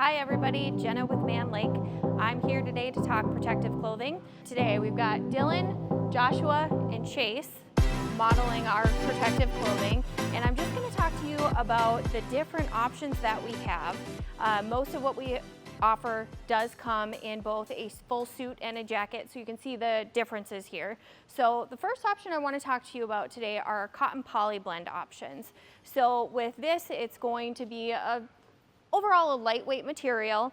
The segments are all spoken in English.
Hi everybody, Jenna with Mann Lake. I'm here today to talk protective clothing. Today we've got Dylan, Joshua, and Chase modeling our protective clothing, and I'm just going to talk to you about the different options that we have. Most of what we offer does come in both a full suit and a jacket, so you can see the differences here. So the first option I want to talk to you about today are cotton poly blend options. So with this, it's going to be overall a lightweight material,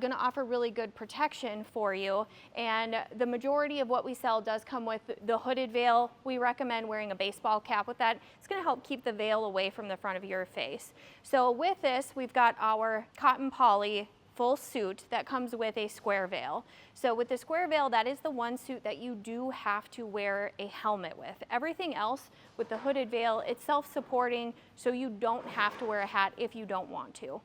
going to offer really good protection for you, and the majority of what we sell does come with the hooded veil. We recommend wearing a baseball cap with that. It's going to help keep the veil away from the front of your face. So with this, we've got our cotton poly full suit that comes with a square veil. So with the square veil, that is the one suit that you do have to wear a helmet with. Everything else with the hooded veil, it's self-supporting, so you don't have to wear a hat if you don't want to.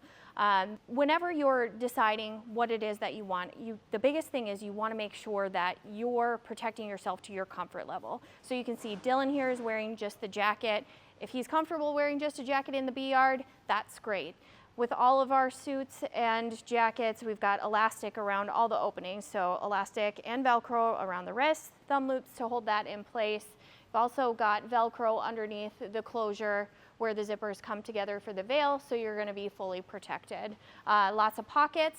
Whenever you're deciding what it is that you want, the biggest thing is you want to make sure that you're protecting yourself to your comfort level. So you can see Dylan here is wearing just the jacket. If he's comfortable wearing just a jacket in the bee yard, that's great. With all of our suits and jackets, we've got elastic around all the openings. So elastic and Velcro around the wrists, thumb loops to hold that in place. We've also got Velcro underneath the closure where the zippers come together for the veil, so you're going to be fully protected. Lots of pockets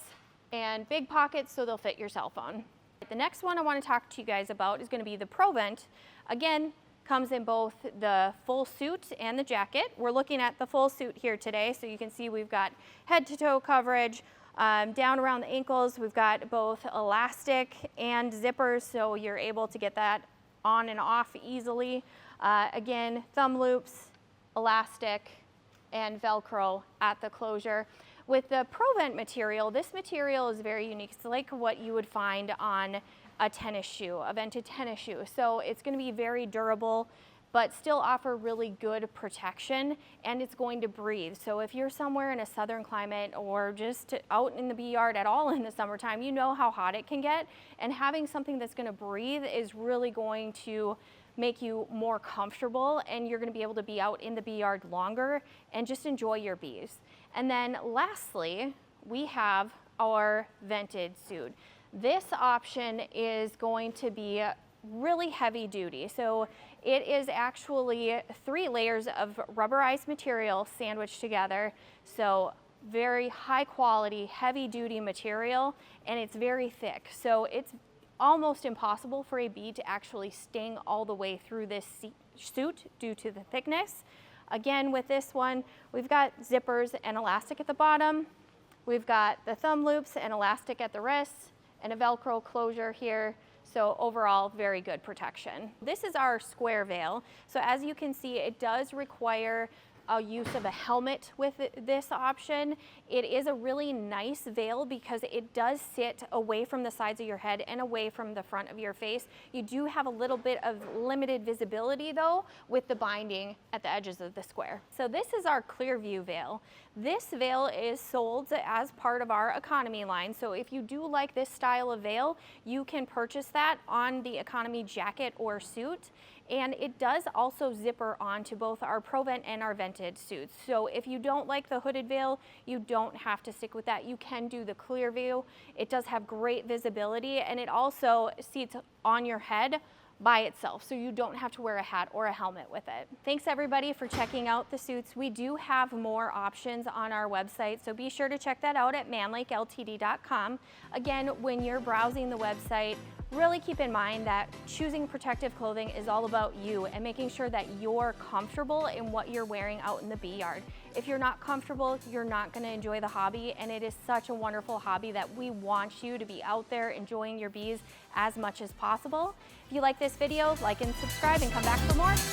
and big pockets so they'll fit your cell phone. The next one I want to talk to you guys about is going to be the Provent. Again, comes in both the full suit and the jacket. We're looking at the full suit here today, so you can see we've got head to toe coverage. Down around the ankles, we've got both elastic and zippers, so you're able to get that on and off easily. Again, thumb loops, elastic, and Velcro at the closure. With the Provent material, this material is very unique. It's like what you would find on a tennis shoe, a vented tennis shoe. So it's going to be very durable, but still offer really good protection, and it's going to breathe. So if you're somewhere in a southern climate or just out in the bee yard at all in the summertime, you know how hot it can get, and having something that's going to breathe is really going to make you more comfortable, and you're going to be able to be out in the bee yard longer and just enjoy your bees. And then lastly, we have our vented suit. This option is going to be really heavy duty. So it is actually 3 layers of rubberized material sandwiched together. So very high quality, heavy duty material, and it's very thick. So it's almost impossible for a bee to actually sting all the way through this suit due to the thickness. Again, with this one, we've got zippers and elastic at the bottom. We've got the thumb loops and elastic at the wrists, and a Velcro closure here. So overall, very good protection. This is our square veil. So as you can see, it does require a use of a helmet with this option. It is a really nice veil because it does sit away from the sides of your head and away from the front of your face. You do have a little bit of limited visibility though with the binding at the edges of the square. So this is our clear view veil. This veil is sold as part of our economy line. So if you do like this style of veil, you can purchase that on the economy jacket or suit. And it does also zipper onto both our Provent and our vented suits. So if you don't like the hooded veil, you don't have to stick with that. You can do the clear view. It does have great visibility, and it also seats on your head by itself, so you don't have to wear a hat or a helmet with it. Thanks everybody for checking out the suits. We do have more options on our website, so be sure to check that out at manlakeltd.com. Again, when you're browsing the website, really keep in mind that choosing protective clothing is all about you and making sure that you're comfortable in what you're wearing out in the bee yard. If you're not comfortable, you're not going to enjoy the hobby, and it is such a wonderful hobby that we want you to be out there enjoying your bees as much as possible. If you like this video, like and subscribe and come back for more.